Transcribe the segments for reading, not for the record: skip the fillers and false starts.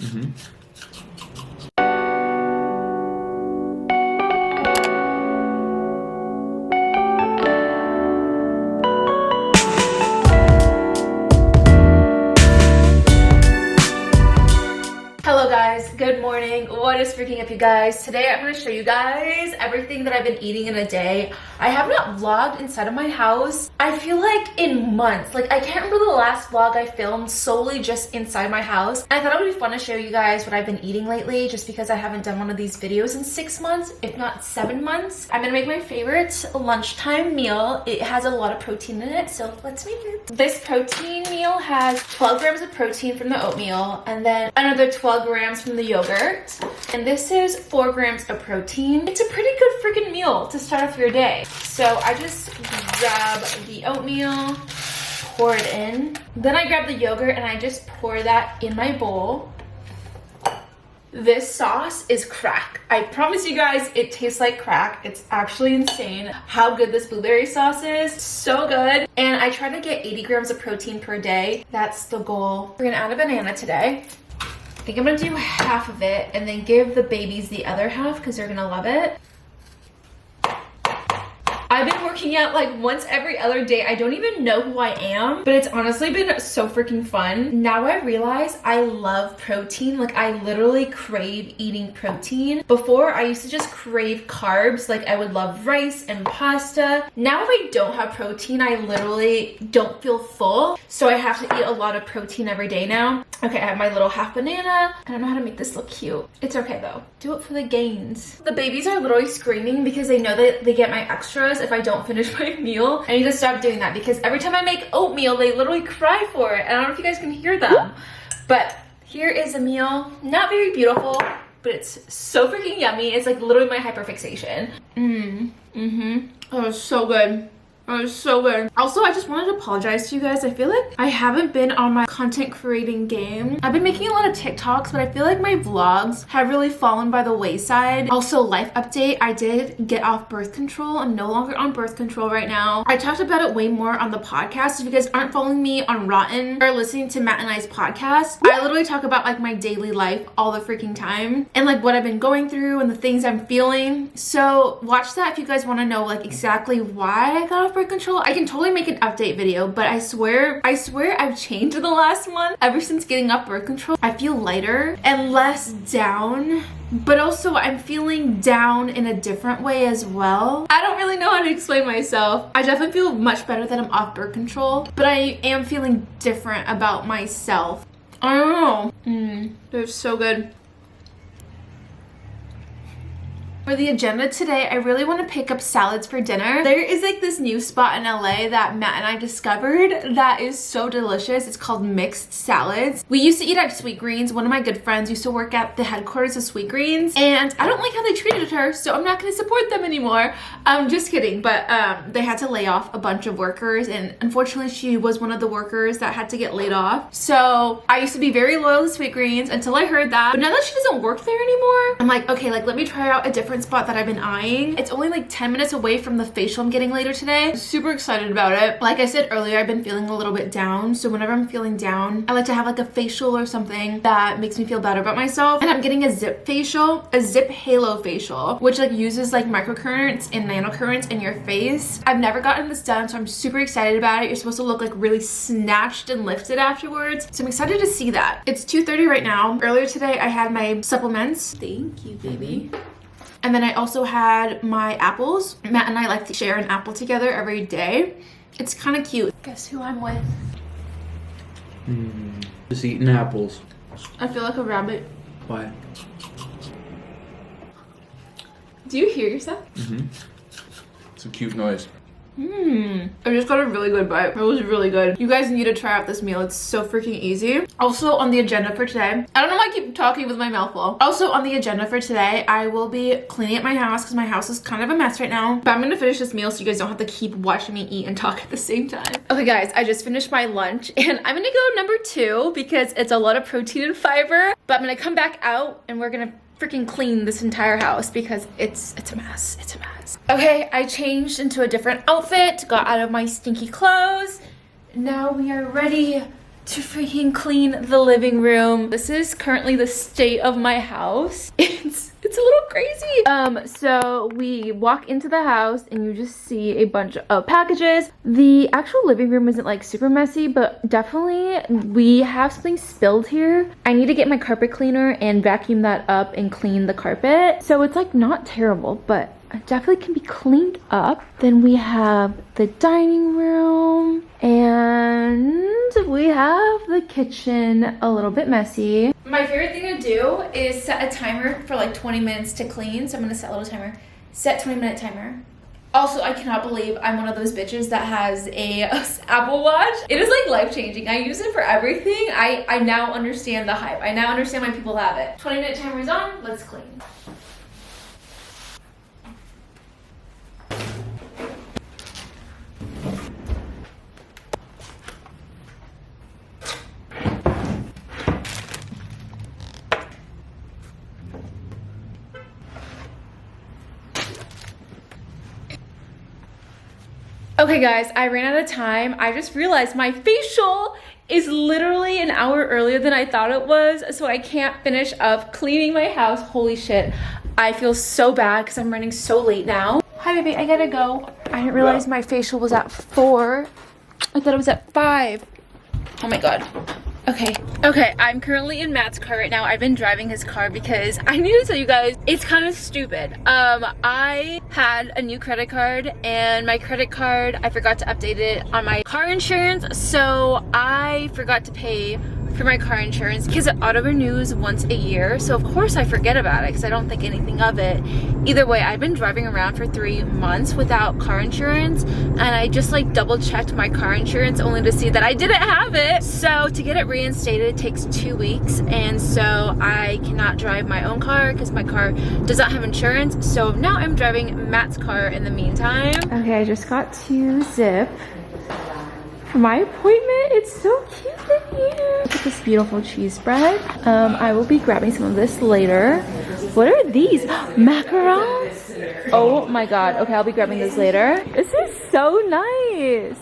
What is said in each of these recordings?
Hello guys, good morning. What is freaking up, you guys? Today I'm going to show you guys everything that I've been eating in a day. I have not vlogged inside of my house, I feel like, in months. Like, I can't remember the last vlog I filmed solely just inside my house. And I thought it would be fun to show you guys what I've been eating lately, just because I haven't done one of these videos in 6 months, if not 7 months. I'm gonna make my favorite lunchtime meal. It has a lot of protein in it, so let's make it. This protein meal has 12 grams of protein from the oatmeal, and then another 12 grams from the yogurt. And this is 4 grams of protein. It's a pretty good freaking meal to start off your day. So I just grab the oatmeal, pour it in. Then I grab the yogurt and I just pour that in my bowl. This sauce is crack. I promise you guys, it tastes like crack. It's actually insane how good this blueberry sauce is. So good. And I try to get 80 grams of protein per day. That's the goal. We're gonna add a banana today. I think I'm gonna do half of it and then give the babies the other half because they're gonna love it. I've been working out like once every other day. I don't even know who I am, but it's honestly been so freaking fun. Now I realize I love protein. Like, I literally crave eating protein. Before, I used to just crave carbs. Like, I would love rice and pasta. Now if I don't have protein, I literally don't feel full. So I have to eat a lot of protein every day now. Okay, I have my little half banana. I don't know how to make this look cute. It's okay though. Do it for the gains. The babies are literally screaming because they know that they get my extras if I don't finish my meal. I need to stop doing that because every time I make oatmeal, they literally cry for it. I don't know if you guys can hear them. But here is a meal. Not very beautiful, but it's so freaking yummy. It's like literally my hyperfixation. Oh, it's so good. Oh, it's so good. Also, I just wanted to apologize to you guys. I feel like I haven't been on my content creating game. I've been making a lot of TikToks, but I feel like my vlogs have really fallen by the wayside. Also, life update, I did get off birth control. I'm no longer on birth control right now. I talked about it way more on the podcast. If you guys aren't following me on ROTN or listening to Matt and I's podcast, I literally talk about like my daily life all the freaking time and like what I've been going through and the things I'm feeling. So watch that if you guys want to know like exactly why I got off birth control. I can totally make an update video, but I swear I've changed in the last month. Ever since getting off birth control, I feel lighter and less down, but also I'm feeling down in a different way as well. I don't really know how to explain myself. I definitely feel much better that I'm off birth control, but I am feeling different about myself. I don't know. They're so good. For the agenda today, I really want to pick up salads for dinner. There is like this new spot in LA that Matt and I discovered that is so delicious. It's called MIXT salads. We used to eat at Sweet Greens. One of my good friends used to work at the headquarters of Sweet Greens, and I don't like how they treated her, so I'm not going to support them anymore. Just kidding, but they had to lay off a bunch of workers, and unfortunately she was one of the workers that had to get laid off. So I used to be very loyal to Sweet Greens until I heard that, but now that she doesn't work there anymore, I'm like, okay, like let me try out a different spot that I've been eyeing. It's only like 10 minutes away from the facial I'm getting later today. I'm super excited about it. Like I said earlier, I've been feeling a little bit down, so whenever I'm feeling down, I like to have like a facial or something that makes me feel better about myself. And I'm getting a zip facial, a zip halo facial, which like uses like microcurrents and nanocurrents in your face. I've never gotten this done, so I'm super excited about it. You're supposed to look like really snatched and lifted afterwards, so I'm excited to see that. It's 2:30 right now. Earlier today I had my supplements. Thank you, baby. And then I also had my apples. Matt and I like to share an apple together every day. It's kind of cute. Guess who I'm with? Just eating apples. I feel like a rabbit. Why? Do you hear yourself? It's a cute noise. I just got a really good bite. It was really good. You guys need to try out this meal. It's so freaking easy. Also on the agenda for today, I don't know why I keep talking with my mouth full. Also on the agenda for today, I will be cleaning up my house because my house is kind of a mess right now. But I'm gonna finish this meal so you guys don't have to keep watching me eat and talk at the same time. Okay guys, I just finished my lunch and I'm gonna go number 2 because it's a lot of protein and fiber. But I'm gonna come back out and we're gonna freaking clean this entire house because it's a mess. It's a mess. Okay, I changed into a different outfit, got out of my stinky clothes. Now we are ready to freaking clean the living room. This is currently the state of my house. It's a little crazy. So we walk into the house and you just see a bunch of packages. The actual living room isn't like super messy, but definitely we have something spilled here. I need to get my carpet cleaner and vacuum that up and clean the carpet. So it's like not terrible, but it definitely can be cleaned up. Then we have the dining room and we have the kitchen a little bit messy. My favorite thing to do is set a timer for like 20 minutes to clean. So I'm gonna set a little timer. Set 20-minute timer. Also, I cannot believe I'm one of those bitches that has a Apple Watch. It is like life-changing. I use it for everything. I now understand the hype. I now understand why people have it. 20-minute timer is on, let's clean. Okay guys, I ran out of time. I just realized my facial is literally an hour earlier than I thought it was, so I can't finish up cleaning my house. Holy shit. I feel so bad because I'm running so late now. Hi baby, I gotta go. I didn't realize my facial was at 4. I thought it was at 5. Oh my god. Okay, I'm currently in Matt's car right now. I've been driving his car because I need to tell you guys, it's kind of stupid. I had a new credit card and my credit card, I forgot to update it on my car insurance. So I forgot to pay for my car insurance because it auto renews once a year. So of course I forget about it because I don't think anything of it. Either way, I've been driving around for 3 months without car insurance and I just like double checked my car insurance only to see that I didn't have it. So to get it reinstated, it takes 2 weeks, and so I cannot drive my own car because my car does not have insurance. So now I'm driving Matt's car in the meantime. Okay, I just got to Zip for my appointment. It's so cute in here. Look at this beautiful cheese bread. I will be grabbing some of this later. What are these? Macarons? Oh my god. Okay, I'll be grabbing those later. This is so nice.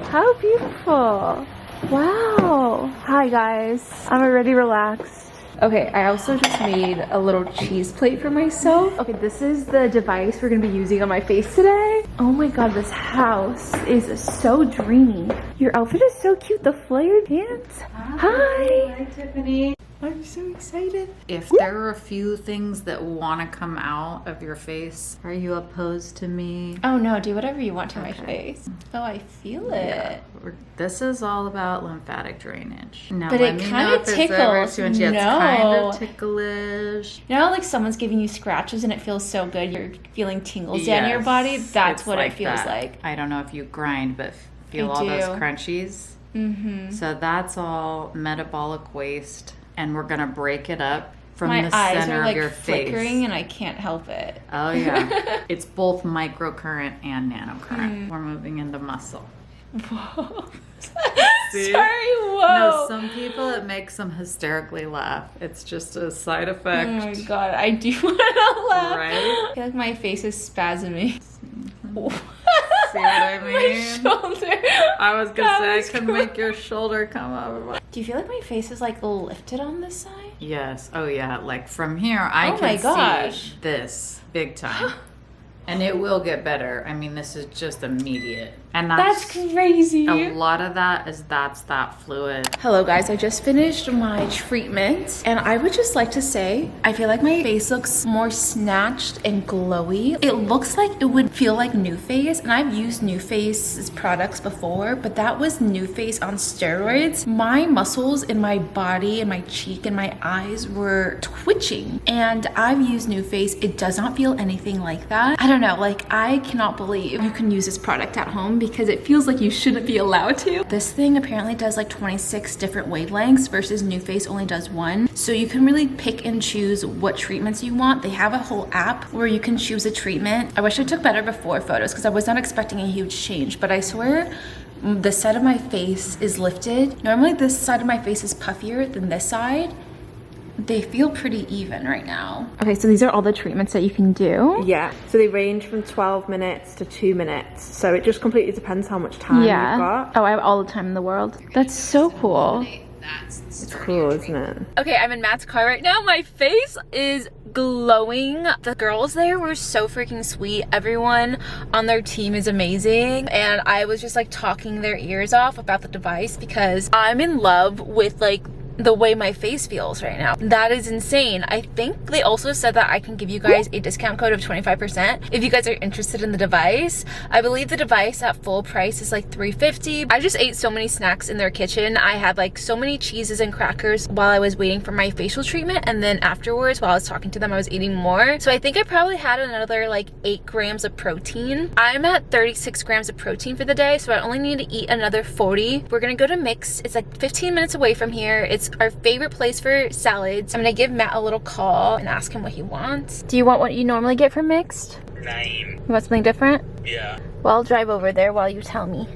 How beautiful. Wow. Hi guys. I'm already relaxed. Okay, I also just made a little cheese plate for myself. Okay, this is the device we're gonna be using on my face today. Oh my god, this house is so dreamy. Your outfit is so cute, the flared pants. Hi, Tiffany. I'm so excited. If there are a few things that want to come out of your face, are you opposed to me? Oh no, do whatever you want to my face. Oh, I feel it. Yeah. This is all about lymphatic drainage. Now, But it kind of tickles. Yeah, it's kind of ticklish. You know how like someone's giving you scratches and it feels so good, you're feeling tingles down your body? That's what it feels like. I don't know if you grind, but feel I all do. those crunchies? Mm-hmm. So that's all metabolic waste, and we're gonna break it up from My the eyes center are like of your flickering face. and I can't help it. Oh yeah, it's both microcurrent and nanocurrent. We're moving into muscle. Whoa. See? Sorry, whoa. No, some people it makes them hysterically laugh. It's just a side effect. Oh my god, I do want to laugh. Right? I feel like my face is spasming. See what I mean? My shoulder. I was gonna That say I was can gross. make your shoulder come up. Do you feel like my face is like lifted on this side? Yes. Oh yeah. Like from here, I Oh my can gosh. see this big time. And it will get better. I mean, this is just immediate. And That's crazy. a lot of that's that fluid. Hello guys, I just finished my treatment and I would just like to say I feel like my face looks more snatched and glowy. It looks like it would feel like New Face, and I've used New Face's products before, but that was New Face on steroids. My muscles in my body and my cheek and my eyes were twitching, and I've used New Face. It does not feel anything like that. I don't know, like I cannot believe you can use this product at home because it feels like you shouldn't be allowed to. This thing apparently does like 26 different wavelengths versus New Face only does 1. So you can really pick and choose what treatments you want. They have a whole app where you can choose a treatment. I wish I took better before photos because I was not expecting a huge change, but I swear this side of my face is lifted. Normally this side of my face is puffier than this side. they feel pretty even right now. Okay, so these are all the treatments that you can do. Yeah, so they range from 12 minutes to 2 minutes. So it just completely depends how much time you've got. Oh, I have all the time in the world. That's so cool. It's cool, isn't it? Okay, I'm in Matt's car right now. My face is glowing. The girls there were so freaking sweet. Everyone on their team is amazing. And I was just like talking their ears off about the device because I'm in love with like the way my face feels right now. That is insane. I think they also said that I can give you guys a discount code of 25% if you guys are interested in the device. I believe the device at full price is like $350. I just ate so many snacks in their kitchen. I had like so many cheeses and crackers while I was waiting for my facial treatment, and then afterwards while I was talking to them I was eating more. So I think I probably had another like 8 grams of protein. I'm at 36 grams of protein for the day, so I only need to eat another 40. We're gonna go to MIXT. It's like 15 minutes away from here. It's our favorite place for salads. I'm gonna give Matt a little call and ask him what he wants. Do you want what you normally get from MIXT? Name. You want something different? Yeah. Well, I'll drive over there while you tell me.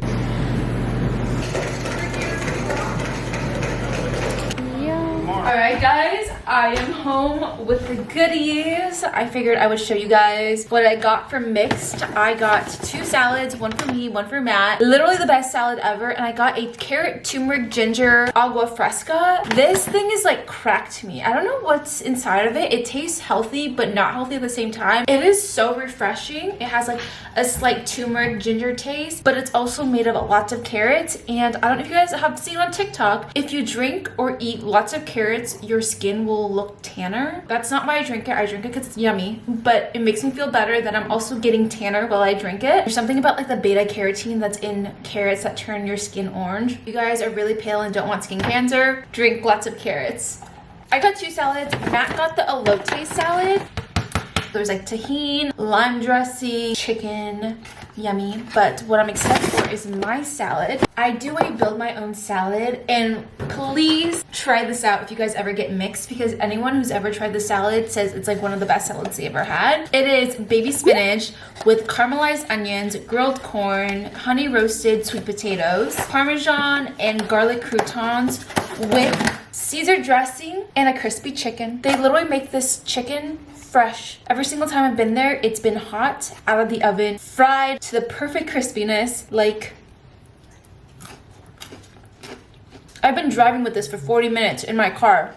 Alright guys, I am home with the goodies. I figured I would show you guys what I got from MIXT. I got 2 salads, one for me, one for Matt. Literally the best salad ever. And I got a carrot, turmeric, ginger, agua fresca. This thing is like cracked to me. I don't know what's inside of it. It tastes healthy, but not healthy at the same time. It is so refreshing. It has like a slight turmeric ginger taste, but it's also made of lots of carrots. And I don't know if you guys have seen on TikTok, if you drink or eat lots of carrots, your skin will look tanner. That's not why I drink it. I drink it because it's yummy, but it makes me feel better that I'm also getting tanner while I drink it. There's something about like the beta carotene that's in carrots that turn your skin orange. If you guys are really pale and don't want skin cancer, drink lots of carrots. I got 2 salads. Matt got the elote salad. There's like tahini, lime dressing, chicken, yummy. But what I'm excited for is my salad. I do a build my own salad, and please try this out if you guys ever get MIXT, because anyone who's ever tried the salad says it's like one of the best salads they ever had. It is baby spinach with caramelized onions, grilled corn, honey roasted sweet potatoes, Parmesan and garlic croutons with Caesar dressing and a crispy chicken. They literally make this chicken fresh. Every single time I've been there, it's been hot, out of the oven, fried to the perfect crispiness. Like, I've been driving with this for 40 minutes in my car.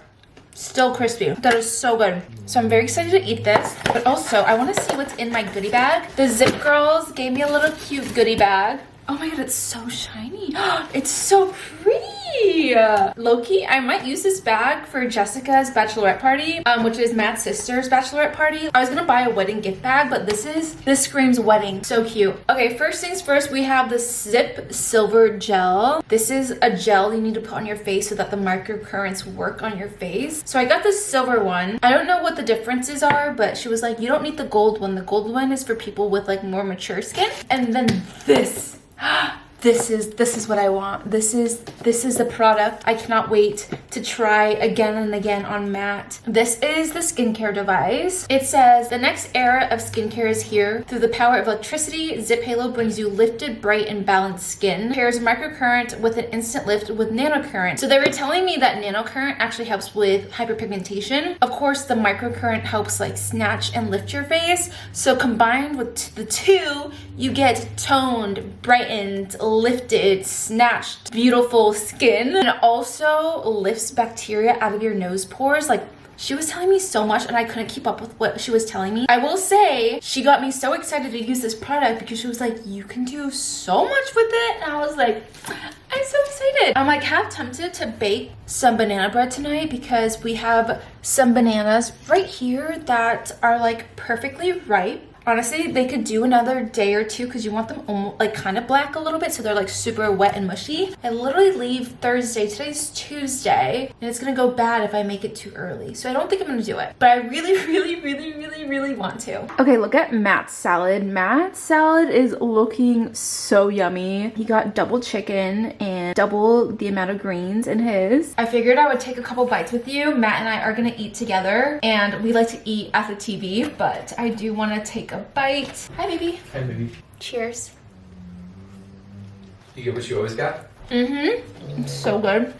Still crispy. That is so good. So I'm very excited to eat this, but also I want to see what's in my goodie bag. The Zip Girls gave me a little cute goodie bag. Oh my god, it's so shiny. It's so pretty. Low-key, I might use this bag for Jessica's bachelorette party, which is Matt's sister's bachelorette party. I was gonna buy a wedding gift bag, but this screams wedding. So cute. Okay, first things first, we have the Zip Silver Gel. This is a gel you need to put on your face so that the microcurrents work on your face. So I got this silver one. I don't know what the differences are, but she was like, you don't need the gold one. The gold one is for people with like more mature skin. And then this. This is what I want. This is the product I cannot wait to try again and again on Matt. This is the skincare device. It says, the next era of skincare is here. Through the power of electricity, Zip Halo brings you lifted, bright, and balanced skin. Pairs microcurrent with an instant lift with nanocurrent. So they were telling me that nanocurrent actually helps with hyperpigmentation. Of course, the microcurrent helps like snatch and lift your face. So combined with the two, you get toned, brightened, lifted, snatched, beautiful skin. And it also lifts bacteria out of your nose pores. Like, she was telling me so much and I couldn't keep up with what she was telling me. I will say, she got me so excited to use this product because she was like, you can do so much with it. And I was like, I'm so excited. I'm like half tempted to bake some banana bread tonight because we have some bananas right here that are like perfectly ripe. Honestly, they could do another day or two because you want them almost like kind of black a little bit so they're like super wet and mushy. I literally leave Thursday. Today's Tuesday and it's gonna go bad if I make it too early. So I don't think I'm gonna do it, but I really want to. Okay, look at Matt's salad. Matt's salad is looking so yummy. He got double chicken and double the amount of greens in his. I figured I would take a couple bites with you. Matt and I are gonna eat together and we like to eat at the TV, but I do want to take a bite. Hi, baby. Hi, baby. Cheers. You get what you always got? Mm-hmm. So good.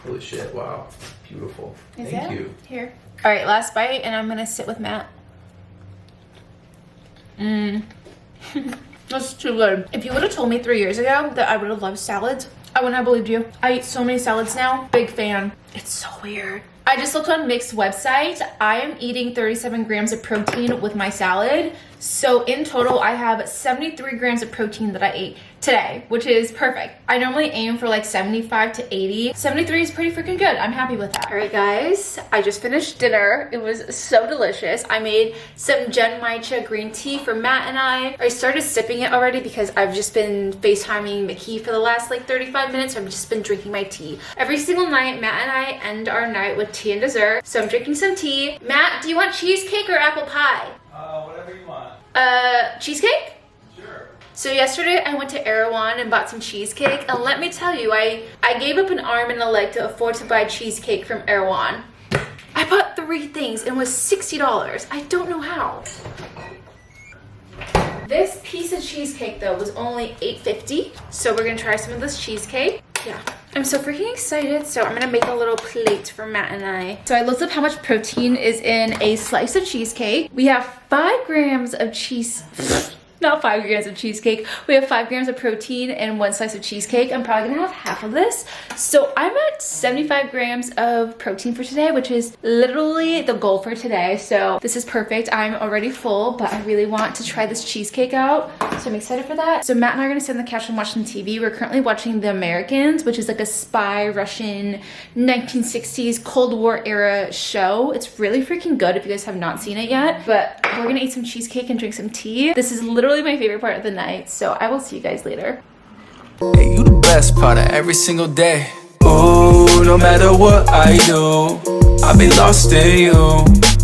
Holy shit, wow. Beautiful. Is Thank it? you. Here. All right, last bite, and I'm gonna sit with Matt. That's too good. If you would have told me 3 years ago that I would have loved salads, I wouldn't have believed you. I eat so many salads now. Big fan. It's so weird. I just looked on MIXT website. I am eating 37 grams of protein with my salad. So in total, I have 73 grams of protein that I ate today, which is perfect. I normally aim for like 75 to 80. 73 is pretty freaking good. I'm happy with that. All right, guys, I just finished dinner. It was so delicious. I made some Genmaicha green tea for Matt and I started sipping it already because I've just been FaceTiming Mickey for the last like 35 minutes. So I've just been drinking my tea. Every single night, Matt and I end our night with tea and dessert. So I'm drinking some tea. Matt, do you want cheesecake or apple pie? Whatever you want. Cheesecake? Sure. So yesterday I went to Erewhon and bought some cheesecake, and let me tell you, I gave up an arm and a leg to afford to buy cheesecake from Erewhon. I bought 3 things and it was $60. I don't know how. This piece of cheesecake though was only $8.50. So we're gonna try some of this cheesecake. Yeah. I'm so freaking excited. So I'm gonna make a little plate for Matt and I. So I looked up how much protein is in a slice of cheesecake. We have 5 grams of cheese. Not 5 grams of cheesecake. We have 5 grams of protein in 1 slice of cheesecake. I'm probably gonna have half of this. So I'm at 75 grams of protein for today, which is literally the goal for today. So this is perfect. I'm already full, but I really want to try this cheesecake out. So I'm excited for that. So Matt and I are gonna sit on the couch and watch some TV. We're currently watching The Americans, which is like a spy Russian 1960s Cold War era show. It's really freaking good if you guys have not seen it yet. But we're gonna eat some cheesecake and drink some tea. This is literally my favorite part of the night, so I will see you guys later. Hey, you the best part of every single day. Ooh, no matter what I do, I'll be lost in you.